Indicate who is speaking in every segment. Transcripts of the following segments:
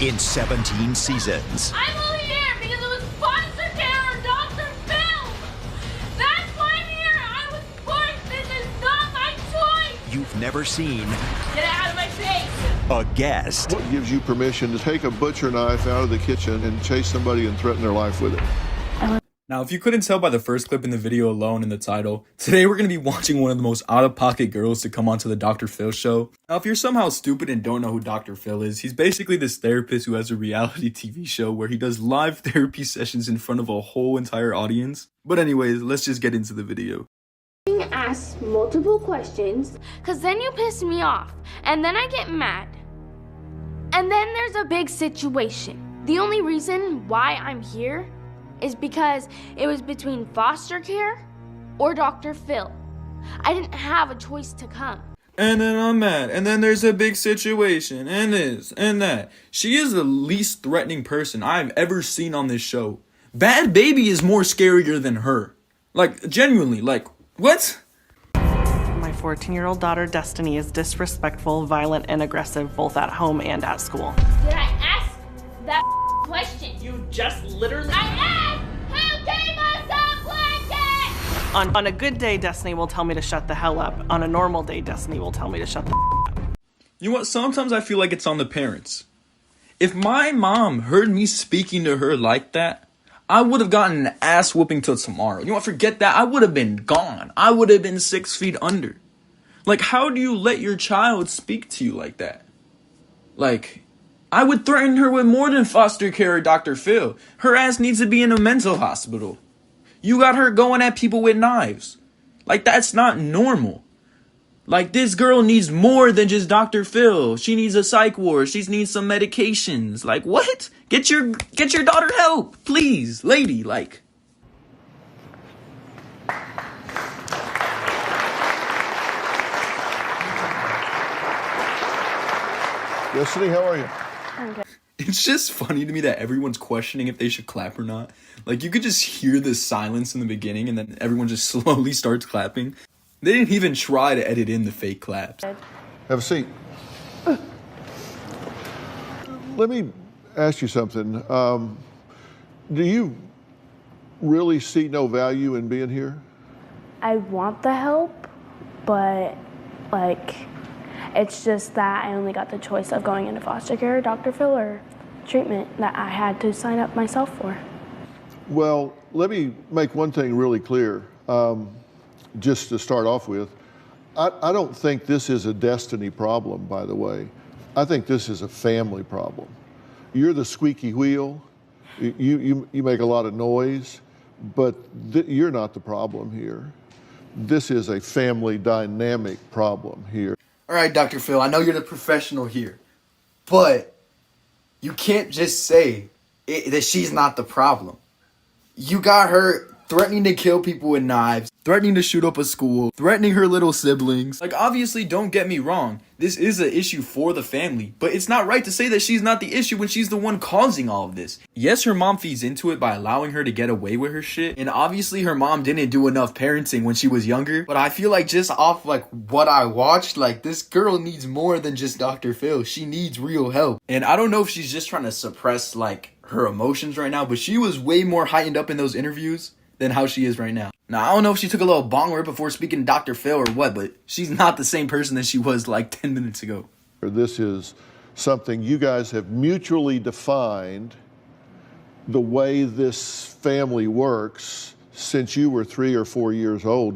Speaker 1: in 17 seasons.
Speaker 2: I'm only here because it was foster care or Dr. Phil. That's why I'm here. I was forced. This is not my choice.
Speaker 1: You've never seen
Speaker 2: Get out of my face.
Speaker 1: a guest.
Speaker 3: What gives you permission to take a butcher knife out of the kitchen and chase somebody and threaten their life with it?
Speaker 4: Now, if you couldn't tell by the first clip in the video alone in the title, today we're going to be watching one of the most out-of-pocket girls to come onto the Dr. Phil show. Now, if you're somehow stupid and don't know who Dr. Phil is, he's basically this therapist who has a reality TV show where he does live therapy sessions in front of a whole entire audience. But anyways, let's just get into the video.
Speaker 5: Ask multiple questions,
Speaker 2: Because then you piss me off, and then I get mad. And then there's a big situation. The only reason why I'm here is because it was between foster care or Dr. Phil. I didn't have a choice to come.
Speaker 4: And then I'm mad, and then there's a big situation, and this, and that. She is the least threatening person I've ever seen on this show. Bad Baby is more scarier than her. Like, genuinely, like, what?
Speaker 6: My 14-year-old daughter, Destiny, is disrespectful, violent, and aggressive both at home and at school.
Speaker 2: Did I ask that question?
Speaker 6: You just literally...
Speaker 2: I asked who gave us a blanket!
Speaker 6: On a good day, Destiny will tell me to shut the hell up. On a normal day, Destiny will tell me to shut the up.
Speaker 4: You know what? Sometimes I feel like it's on the parents. If my mom heard me speaking to her like that, I would have gotten an ass whooping till tomorrow. You know what? Forget that. I would have been gone. I would have been 6 feet under. Like, how do you let your child speak to you like that? Like, I would threaten her with more than foster care or Dr. Phil. Her ass needs to be in a mental hospital. You got her going at people with knives. Like, that's not normal. Like, this girl needs more than just Dr. Phil. She needs a psych ward. She needs some medications. Like, what? Get your daughter help, please, lady, like.
Speaker 3: Destiny, how are you?
Speaker 4: It's just funny to me that everyone's questioning if they should clap or not. Like, you could just hear the silence in the beginning and then everyone just slowly starts clapping. They didn't even try to edit in the fake claps.
Speaker 3: Have a seat. Let me ask you something. Do you really see no value in being here?
Speaker 5: I want the help, but like, it's just that I only got the choice of going into foster care, Dr. Phil, or treatment that I had to sign up myself for.
Speaker 3: Well, let me make one thing really clear, just to start off with. I don't think this is a Destiny problem, by the way. I think this is a family problem. You're the squeaky wheel. You make a lot of noise, but you're not the problem here. This is a family dynamic problem here.
Speaker 4: All right, Dr. Phil, I know you're the professional here, but you can't just say that she's not the problem. You got her threatening to kill people with knives, threatening to shoot up a school, threatening her little siblings. Like, obviously, don't get me wrong. This is an issue for the family, but it's not right to say that she's not the issue when she's the one causing all of this. Yes, her mom feeds into it by allowing her to get away with her shit, and obviously her mom didn't do enough parenting when she was younger, but I feel like just off, like, what I watched, like, this girl needs more than just Dr. Phil. She needs real help. And I don't know if she's just trying to suppress, like, her emotions right now, but she was way more heightened up in those interviews than how she is right now. Now, I don't know if she took a little bong rip before speaking to Dr. Phil or what, but she's not the same person that she was like 10 minutes ago.
Speaker 3: This is something you guys have mutually defined the way this family works since you were 3 or 4 years old.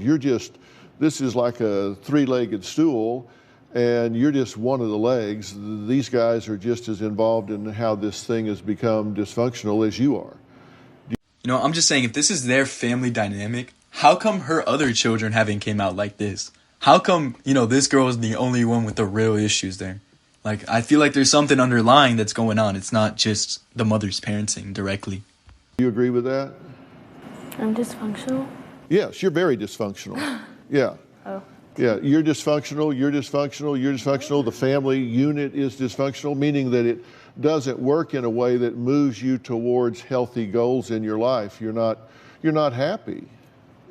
Speaker 3: This is like a three-legged stool, and you're just one of the legs. These guys are just as involved in how this thing has become dysfunctional as you are.
Speaker 4: You know, I'm just saying, if this is their family dynamic, how come her other children haven't came out like this? How come, you know, this girl is the only one with the real issues there? Like, I feel like there's something underlying that's going on. It's not just the mother's parenting directly.
Speaker 3: Do you agree with that?
Speaker 5: I'm dysfunctional?
Speaker 3: Yes, you're very dysfunctional. Yeah.
Speaker 5: Oh.
Speaker 3: Yeah, you're dysfunctional, you're dysfunctional, you're dysfunctional. The family unit is dysfunctional, meaning that it doesn't work in a way that moves you towards healthy goals in your life. You're not happy.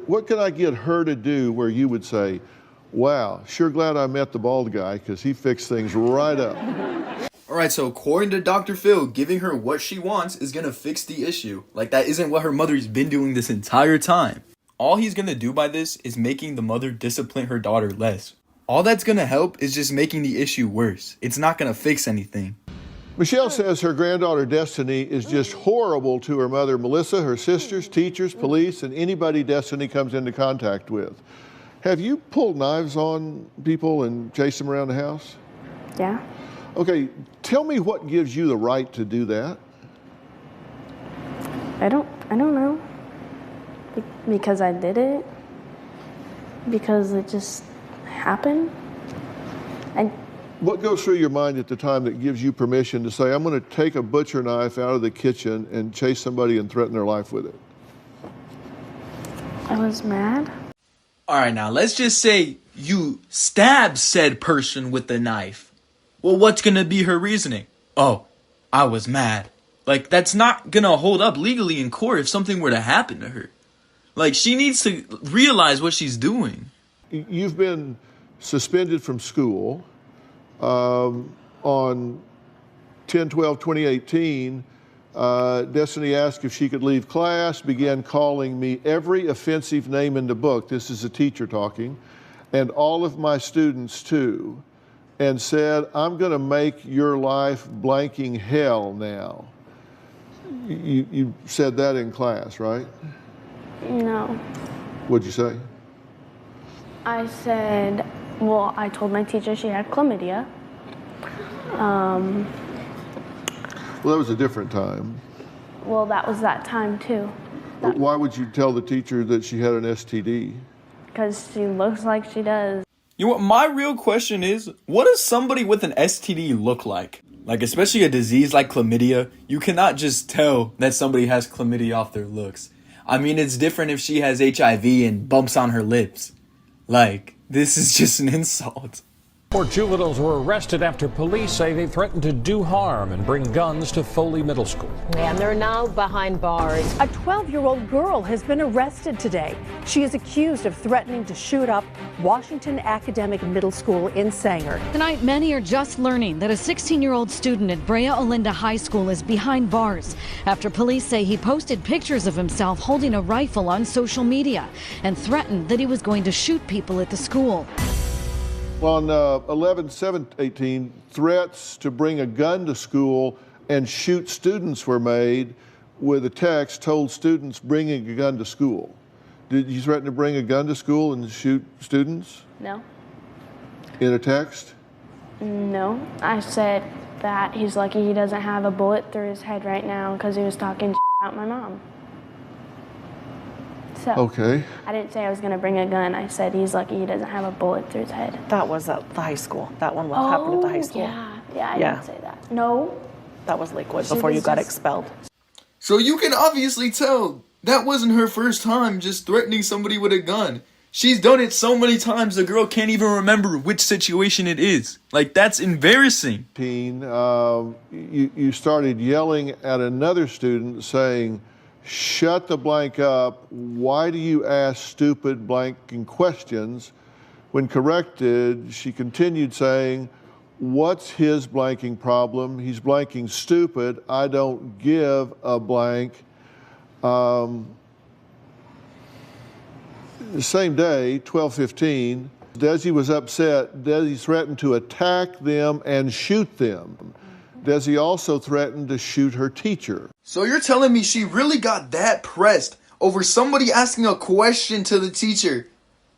Speaker 3: What can I get her to do where you would say, wow, sure glad I met the bald guy because he fixed things right up?
Speaker 4: Alright, so according to Dr. Phil, giving her what she wants is gonna fix the issue. Like, that isn't what her mother's been doing this entire time. All he's gonna do by this is making the mother discipline her daughter less. All that's gonna help is just making the issue worse. It's not gonna fix anything.
Speaker 3: Michelle says her granddaughter Destiny is just horrible to her mother Melissa, her sisters, teachers, police, and anybody Destiny comes into contact with. Have you pulled knives on people and chased them around the house?
Speaker 5: Yeah.
Speaker 3: Okay, tell me what gives you the right to do that?
Speaker 5: I don't know. Because I did it. Because it just happened.
Speaker 3: What goes through your mind at the time that gives you permission to say, I'm going to take a butcher knife out of the kitchen and chase somebody and threaten their life with it?
Speaker 5: I was mad.
Speaker 7: Alright, now let's just say you stab said person with the knife. Well, what's gonna be her reasoning? Oh, I was mad. Like, that's not gonna hold up legally in court if something were to happen to her. Like, she needs to realize what she's doing.
Speaker 3: You've been suspended from school. On 10/12/2018, Destiny asked if she could leave class, began calling me every offensive name in the book. This is a teacher talking, and all of my students too, and said, I'm going to make your life blanking hell now. You said that in class, right?
Speaker 5: No.
Speaker 3: What'd you say?
Speaker 5: I said, well, I told my teacher she had chlamydia.
Speaker 3: Well, that was a different time.
Speaker 5: Well, that was that time too.
Speaker 3: Why would you tell the teacher that she had an STD?
Speaker 5: Because she looks like she does.
Speaker 7: You know what, my real question is, what does somebody with an STD look like? Like, especially a disease like chlamydia, you cannot just tell that somebody has chlamydia off their looks. I mean, it's different if she has HIV and bumps on her lips. Like, this is just an insult.
Speaker 8: 4 juveniles were arrested after police say they threatened to do harm and bring guns to Foley Middle School.
Speaker 9: And they're now behind bars.
Speaker 10: A 12-year-old girl has been arrested today. She is accused of threatening to shoot up Washington Academic Middle School in Sanger.
Speaker 11: Tonight, many are just learning that a 16-year-old student at Brea Olinda High School is behind bars after police say he posted pictures of himself holding a rifle on social media and threatened that he was going to shoot people at the school.
Speaker 3: On 11/7/18, threats to bring a gun to school and shoot students were made with a text told students bringing a gun to school. Did you threaten to bring a gun to school and shoot students?
Speaker 5: No.
Speaker 3: In a text?
Speaker 5: No. I said that he's lucky he doesn't have a bullet through his head right now because he was talking about my mom. So,
Speaker 3: okay.
Speaker 5: I didn't say I was going to bring a gun. I said he's lucky he doesn't have a bullet through his head.
Speaker 6: That was at the high school. That one happened at the high school.
Speaker 5: Yeah, I didn't say that. No.
Speaker 6: That was Lakewood before you got expelled.
Speaker 4: So you can obviously tell that wasn't her first time just threatening somebody with a gun. She's done it so many times the girl can't even remember which situation it is. Like, that's embarrassing.
Speaker 3: You started yelling at another student saying, shut the blank up. Why do you ask stupid blanking questions? When corrected, she continued saying, what's his blanking problem? He's blanking stupid. I don't give a blank. The same day, 12/15, Desi was upset. Desi threatened to attack them and shoot them. Desi also threatened to shoot her teacher.
Speaker 4: So you're telling me she really got that pressed over somebody asking a question to the teacher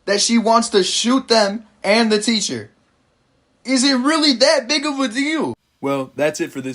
Speaker 4: that she wants to shoot them and the teacher? Is it really that big of a deal? Well, that's it for this